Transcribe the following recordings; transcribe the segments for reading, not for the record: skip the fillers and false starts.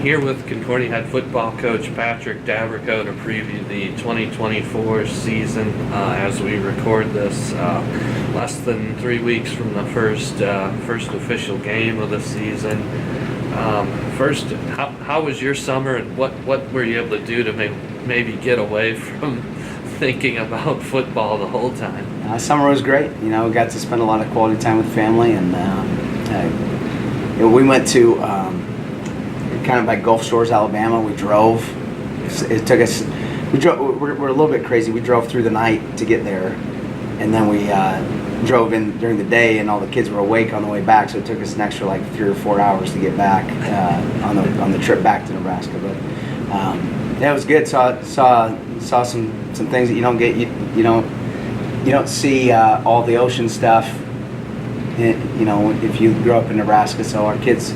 Here with Concordia head football coach Patrick Daberkow to preview the 2024 season as we record this. Less than 3 weeks from the first official game of the season. First, how was your summer, and what were you able to do to maybe get away from thinking about football the whole time? Summer was great. We got to spend a lot of quality time with family, and we went to kind of by Gulf Shores, Alabama. We drove. It took us. We drove. We're a little bit crazy. We drove through the night to get there, and then we drove in during the day, and all the kids were awake on the way back. So it took us an extra like 3 or 4 hours to get back on the trip back to Nebraska. But yeah, it was good. Saw some things that you don't get. You don't see all the ocean stuff. If you grew up in Nebraska. So our kids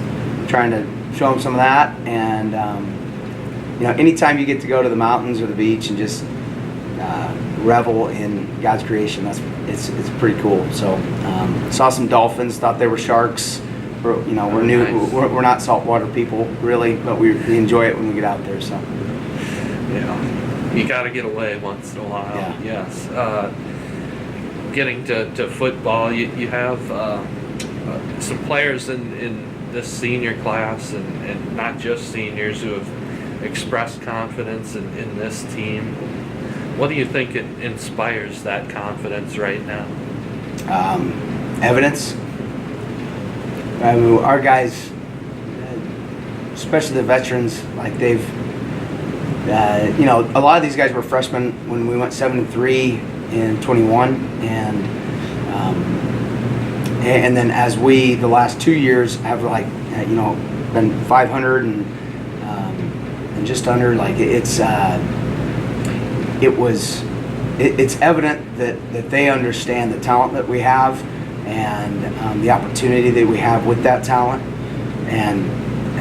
trying to show them some of that, and anytime you get to go to the mountains or the beach and just revel in God's creation, it's pretty cool. So saw some dolphins, thought they were sharks. We're new. Nice. We're not saltwater people really, but we enjoy it when we get out there. So yeah, you got to get away once in a while. Yeah. Yes. Getting to football, you have some players in this senior class, and not just seniors, who have expressed confidence in this team. What do you think it inspires that confidence right now? Evidence. Our guys, especially the veterans, like they've, a lot of these guys were freshmen when we went 7-3 in 21, and then as we the last 2 years have been 500 and just under, like it's evident that they understand the talent that we have, and the opportunity that we have with that talent, and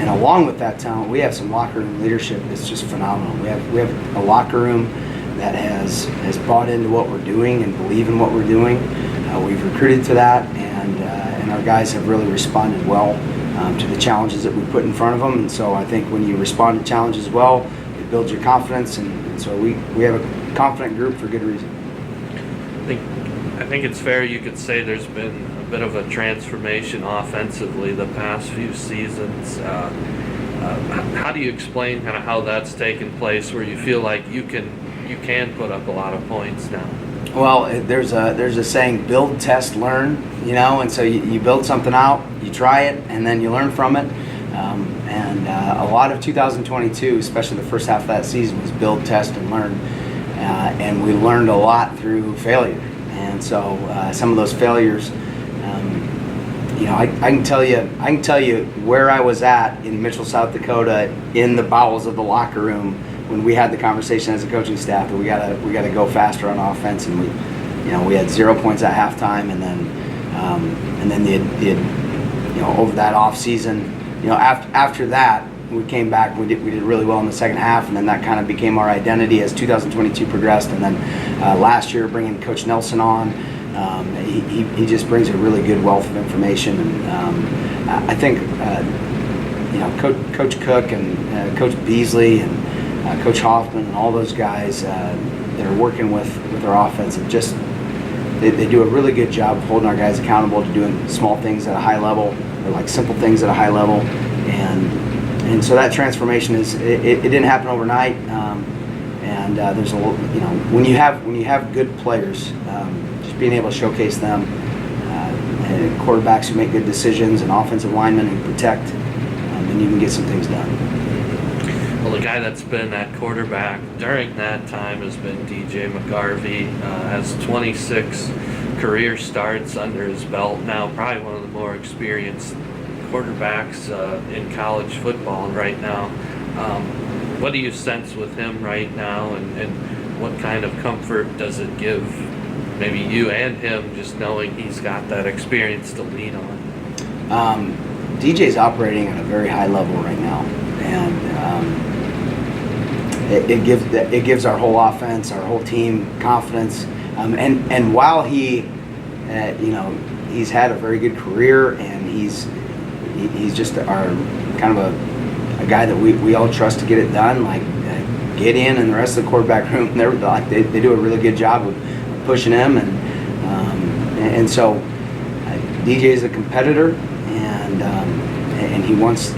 along with that talent, we have some locker room leadership that's just phenomenal. We have a locker room that has bought into what we're doing and believe in what we're doing. We've recruited to that, and our guys have really responded well to the challenges that we put in front of them. And so I think when you respond to challenges well, it builds your confidence, and so we have a confident group for good reason. I think it's fair you could say there's been a bit of a transformation offensively the past few seasons. How do you explain kind of how that's taken place, where you feel like you can put up a lot of points now? Well, there's a saying, build, test, learn, and so you build something out, you try it, and then you learn from it. And a lot of 2022, especially the first half of that season, was build, test, and learn. And we learned a lot through failure. And so some of those failures, I can tell you where I was at in Mitchell, South Dakota, in the bowels of the locker room, when we had the conversation as a coaching staff that we gotta go faster on offense, and we had 0 points at halftime, and then the over that off season, after that we came back, we did really well in the second half, and then that kind of became our identity as 2022 progressed, and then last year bringing Coach Nelson on, he just brings a really good wealth of information, and I think Coach Cook and Coach Beasley and Coach Hoffman and all those guys that are working with our offense, and just they do a really good job of holding our guys accountable to doing small things at a high level, or like simple things at a high level, and so that transformation it didn't happen overnight, and there's when you have good players, just being able to showcase them, and quarterbacks who make good decisions, and offensive linemen who protect, and you can get some things done. Well, the guy that's been at quarterback during that time has been DJ McGarvey. Has 26 career starts under his belt now, probably one of the more experienced quarterbacks in college football right now. What do you sense with him right now, and what kind of comfort does it give maybe you and him, just knowing he's got that experience to lean on? DJ's operating at a very high level right now, and it gives our whole offense, our whole team confidence. And while he, he's had a very good career, and he's just our kind of a guy that we all trust to get it done. Like Gideon and the rest of the quarterback room, they do a really good job of pushing him, and so DJ is a competitor, and he wants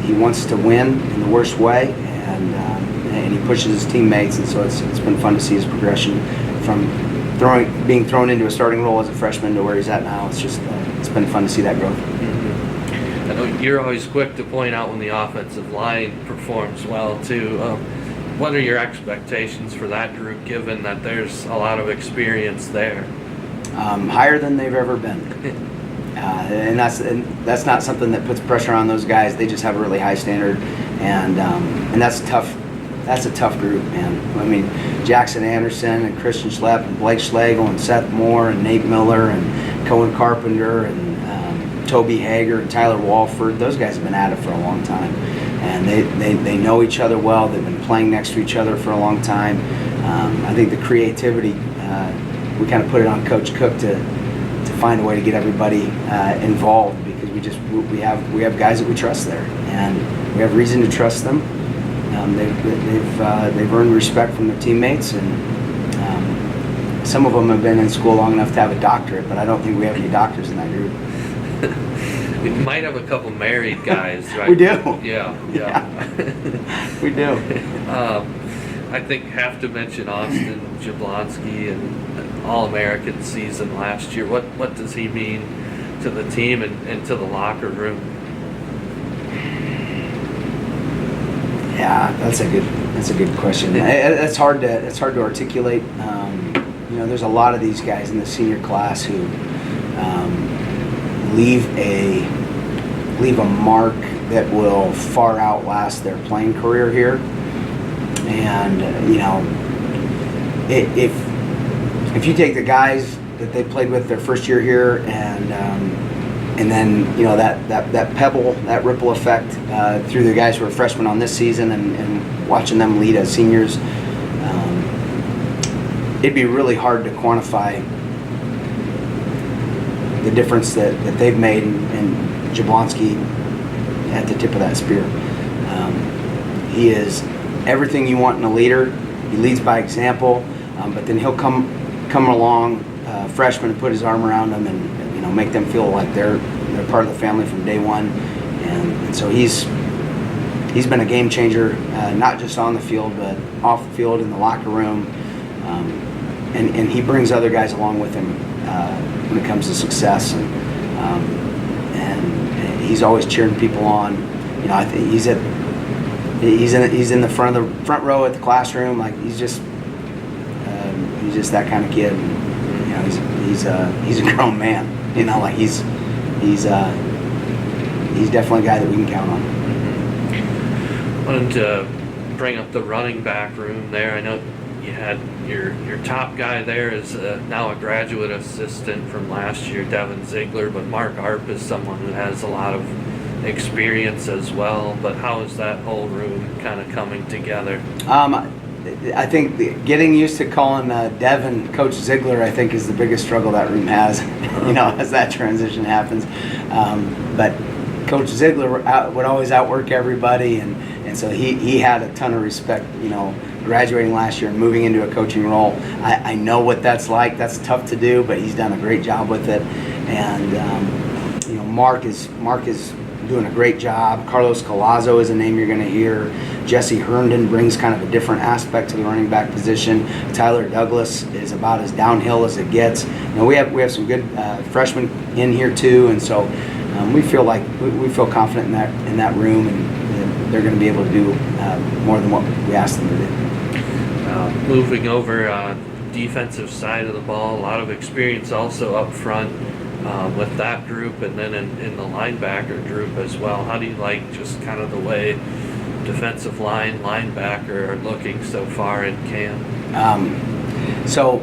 to win in the worst way, and he pushes his teammates, and so it's been fun to see his progression from being thrown into a starting role as a freshman to where he's at now. It's been fun to see that growth. Mm-hmm. I know you're always quick to point out when the offensive line performs well too. What are your expectations for that group, given that there's a lot of experience there? Higher than they've ever been. And that's not something that puts pressure on those guys. They just have a really high standard, and that's tough. That's a tough group, man. I mean, Jackson Anderson and Christian Schlepp and Blake Schlegel and Seth Moore and Nate Miller and Cohen Carpenter and Toby Hager and Tyler Walford. Those guys have been at it for a long time, and they know each other well. They've been playing next to each other for a long time. I think the creativity, we kind of put it on Coach Cook to find a way to get everybody involved, because we have guys that we trust there, and we have reason to trust them. They've earned respect from their teammates, and some of them have been in school long enough to have a doctorate, but I don't think we have any doctors in that group. We might have a couple married guys, right? We do. Yeah. We do. I think have to mention Austin Jablonski and All-American season last year. What does he mean to the team and to the locker room? Yeah, that's a good question. It's hard to articulate. There's a lot of these guys in the senior class who leave a mark that will far outlast their playing career here. And if you take the guys that they played with their first year here, and then that pebble, that ripple effect through the guys who are freshmen on this season, and watching them lead as seniors, it'd be really hard to quantify the difference that they've made, and Jablonski at the tip of that spear. He is everything you want in a leader. He leads by example, but then he'll come along, freshman, and put his arm around them, and make them feel like they're part of the family from day one. And so he's been a game changer, not just on the field, but off the field, in the locker room, and he brings other guys along with him when it comes to success, and he's always cheering people on. I think he's in the front row at the classroom. Like he's just that kind of kid. And, he's a grown man. Like he's definitely a guy that we can count on. Mm-hmm. Wanted to bring up the running back room there. I know you had your top guy there is now a graduate assistant from last year, Devin Ziegler, but Mark Arp is someone who has a lot of experience as well. But how is that whole room kind of coming together? I think getting used to calling Devin Coach Ziegler, I think, is the biggest struggle that room has, as that transition happens. But Coach Ziegler would always outwork everybody, and so he had a ton of respect, graduating last year and moving into a coaching role. I know what that's like. That's tough to do, but he's done a great job with it. And Mark is doing a great job. Carlos Collazo is a name you're going to hear. Jesse Herndon brings kind of a different aspect to the running back position. Tyler Douglas is about as downhill as it gets. We have some good freshmen in here too, and so we feel confident in that room, and they're going to be able to do more than what we asked them to do. Moving over defensive side of the ball, a lot of experience also up front with that group, and then in the linebacker group as well. How do you like just kind of the way defensive line, linebacker are looking so far in camp? So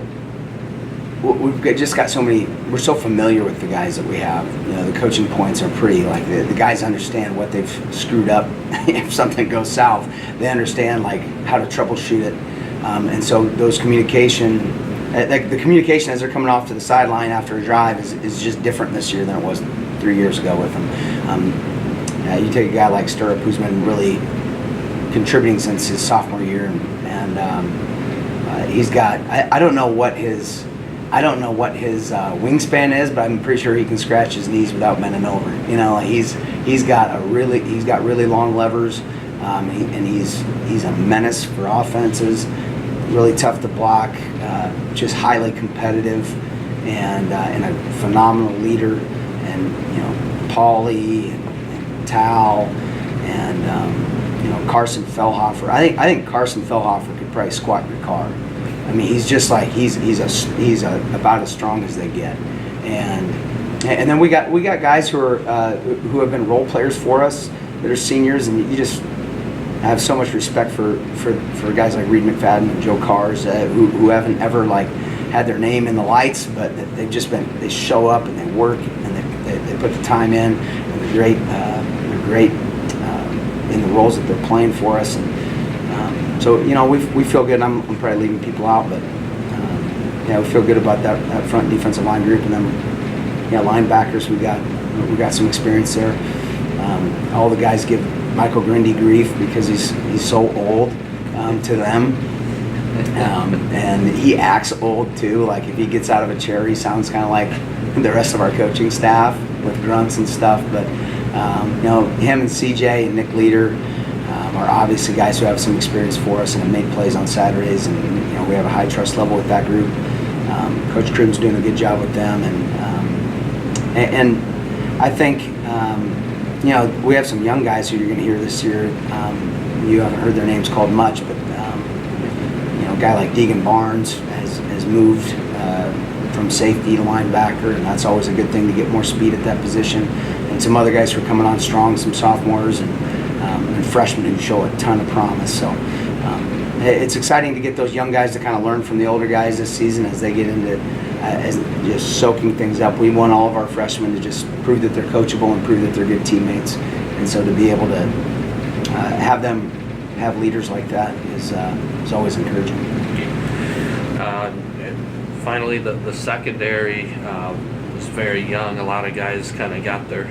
we've just got so many. We're so familiar with the guys that we have. The coaching points are pretty. Like the guys understand what they've screwed up. If something goes south, they understand like how to troubleshoot it. And so those communication, the communication as they're coming off to the sideline after a drive is just different this year than it was 3 years ago with them. You take a guy like Stirrup, who's been really contributing since his sophomore year, and he's got. I don't know what his wingspan is, but I'm pretty sure he can scratch his knees without bending over. You know, he's got really long levers, and he's a menace for offenses. Really tough to block, just highly competitive, and a phenomenal leader. And you know, Paulie and Tal and you know, Carson Fellhofer. I think Carson Fellhofer could probably squat your car. I mean, he's just like he's about as strong as they get. And then we got guys who have been role players for us that are seniors, and you just have so much respect for guys like Reed McFadden and Joe Cars who haven't ever like had their name in the lights, but they show up and they work and they put the time in, and they're great in the roles that they're playing for us. And so you know, we feel good. I'm probably leaving people out, but yeah, we feel good about that front defensive line group. And then yeah, linebackers, we got some experience there. All the guys give Michael Grindy grief because he's so old to them, and he acts old too. Like if he gets out of a chair, he sounds kind of like the rest of our coaching staff with grunts and stuff. But you know, him and CJ and Nick Leader are obviously guys who have some experience for us and have made plays on Saturdays, and you know, we have a high trust level with that group. Coach Crim's doing a good job with them, and I think you know, we have some young guys who you're going to hear this year. You haven't heard their names called much, but you know, a guy like Deegan Barnes has moved from safety to linebacker, and that's always a good thing to get more speed at that position. And some other guys who are coming on strong, some sophomores and freshmen who show a ton of promise. So it's exciting to get those young guys to kind of learn from the older guys this season as they get into as just soaking things up. We want all of our freshmen to just prove that they're coachable and prove that they're good teammates. And so to be able to have them have leaders like that is always encouraging. And finally, the secondary was very young. A lot of guys kind of got their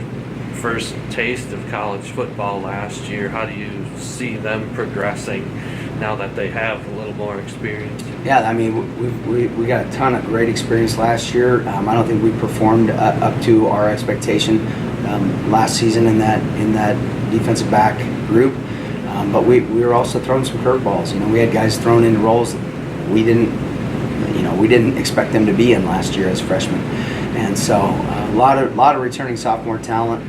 first taste of college football last year. How do you see them progressing now that they have a little more experience? Yeah, I mean, we got a ton of great experience last year. I don't think we performed up to our expectation last season in that defensive back group. But we were also throwing some curveballs. You know, we had guys thrown into roles that we didn't expect them to be in last year as freshmen. And so a lot of returning sophomore talent.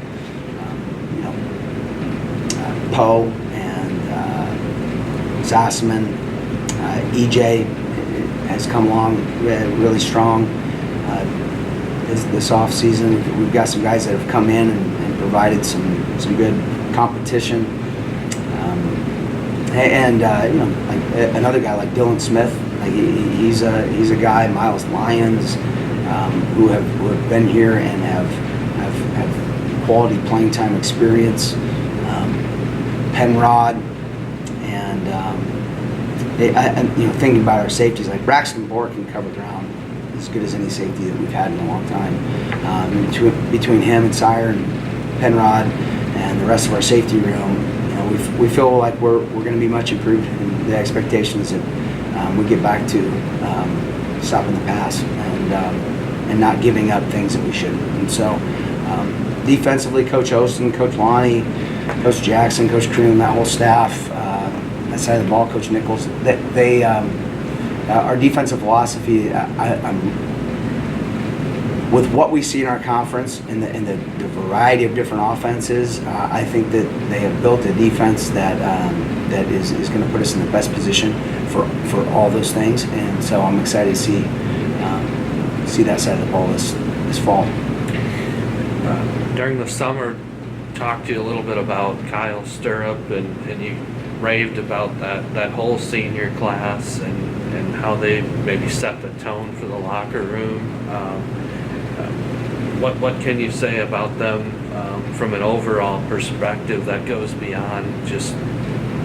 You know, Poe and Zasman, EJ has come along really strong this off season. We've got some guys that have come in and provided some good competition. And you know, like another guy like Dylan Smith, like he's a guy, Miles Lyons, who have been here and have quality playing time experience. Penrod, and you know, thinking about our safeties, like Braxton Bohr can cover ground as good as any safety that we've had in a long time. Between him and Sire and Penrod and the rest of our safety room, you know, we feel like we're going to be much improved, and the expectations that we get back to stopping the pass and not giving up things that we shouldn't. And so defensively, Coach Osteen, Coach Lonnie, Coach Jackson, Coach Cream, that whole staff, that side of the ball, Coach Nichols, they our defensive philosophy, with what we see in our conference and the variety of different offenses, I think that they have built a defense that is going to put us in the best position for all those things. And so I'm excited to see that side of the ball this fall. During the summer, talked to you a little bit about Kyle Stirrup, and you raved about that whole senior class and how they maybe set the tone for the locker room. What can you say about them from an overall perspective that goes beyond just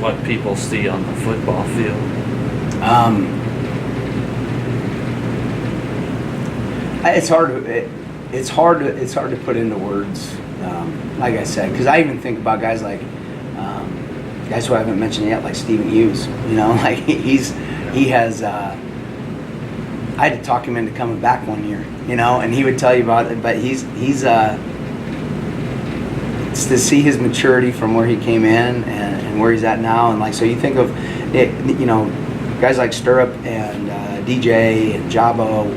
what people see on the football field? It's hard to put into words. Like I said, because I even think about guys like guys who I haven't mentioned yet, like Stephen Hughes. Like he has. I had to talk him into coming back one year, and he would tell you about it. But he's it's to see his maturity from where he came in and where he's at now, and like so you think of it, guys like Stirrup and DJ and Jabo,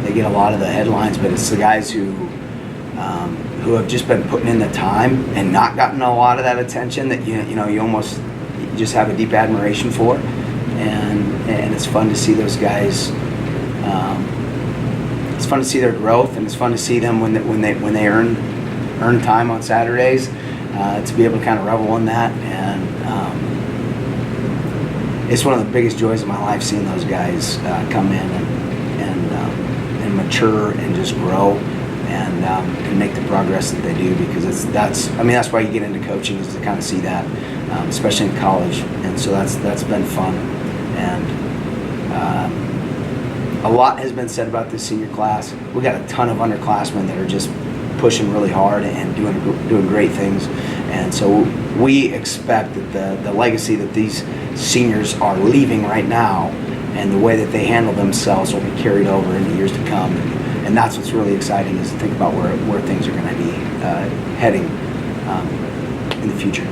they get a lot of the headlines, but it's the guys who have just been putting in the time and not gotten a lot of that attention that you just have a deep admiration for, and it's fun to see those guys. It's fun to see their growth, and it's fun to see them when they earn time on Saturdays, to be able to kind of revel in that, and it's one of the biggest joys of my life seeing those guys come in and mature and just grow and make the progress that they do, because that's why you get into coaching, is to kind of see that, especially in college, and so that's been fun, and a lot has been said about this senior class. We got a ton of underclassmen that are just pushing really hard and doing great things, and so we expect that the legacy that these seniors are leaving right now and the way that they handle themselves will be carried over in the years to come, and that's what's really exciting, is to think about where things are going to be heading in the future.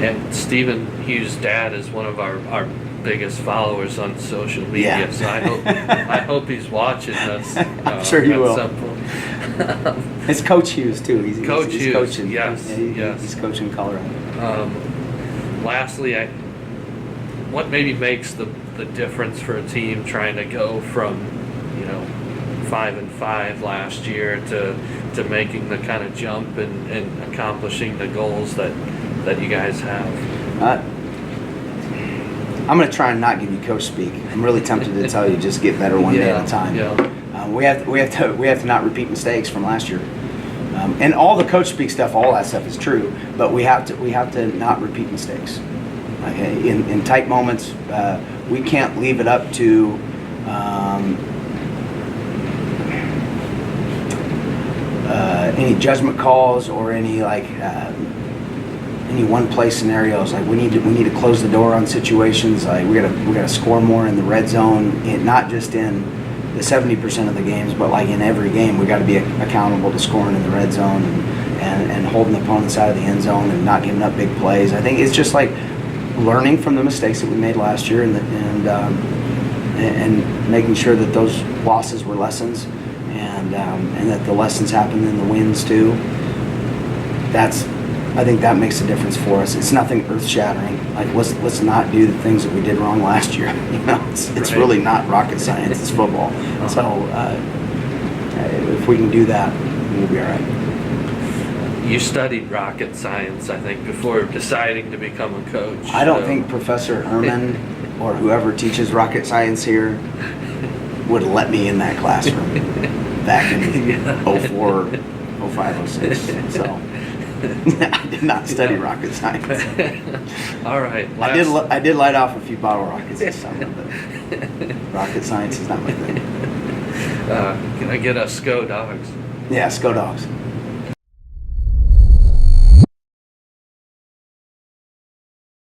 And Stephen Hughes' dad is one of our biggest followers on social media, Yeah. so I hope he's watching us. I'm sure he will. Some point. It's Coach Hughes too. He's Hughes, coaching. yes, yes. He's coaching Colorado. Lastly, what maybe makes the difference for a team trying to go from 5-5 last year to making the kind of jump and accomplishing the goals that you guys have? I'm going to try and not give you coach speak. I'm really tempted to tell you just get better one day at a time. Yeah. We have to not repeat mistakes from last year, and all the coach speak stuff, all that stuff is true. But we have to not repeat mistakes. Okay? In tight moments, we can't leave it up to any judgment calls or any one play scenarios. Like we need to close the door on situations. Like we gotta score more in the red zone, not just in the 70% of the games, but like in every game we got to be accountable to scoring in the red zone and holding the opponent's out of the end zone and not giving up big plays. I think it's just like learning from the mistakes that we made last year and making sure that those losses were lessons and that the lessons happen in the wins too. I think that makes a difference for us. It's nothing earth-shattering. Like let's not do the things that we did wrong last year. It's Right. really not rocket science. It's football. So if we can do that, we'll be all right. You studied rocket science, I think, before deciding to become a coach. I don't so- think Professor Herman or whoever teaches rocket science here would let me in that classroom back in 04, 05, 06. So. I did not study rocket science. All right. I did light off a few bottle rockets this summer, but rocket science is not my thing. Can I get a SCO Dogs? Yeah, SCO Dogs.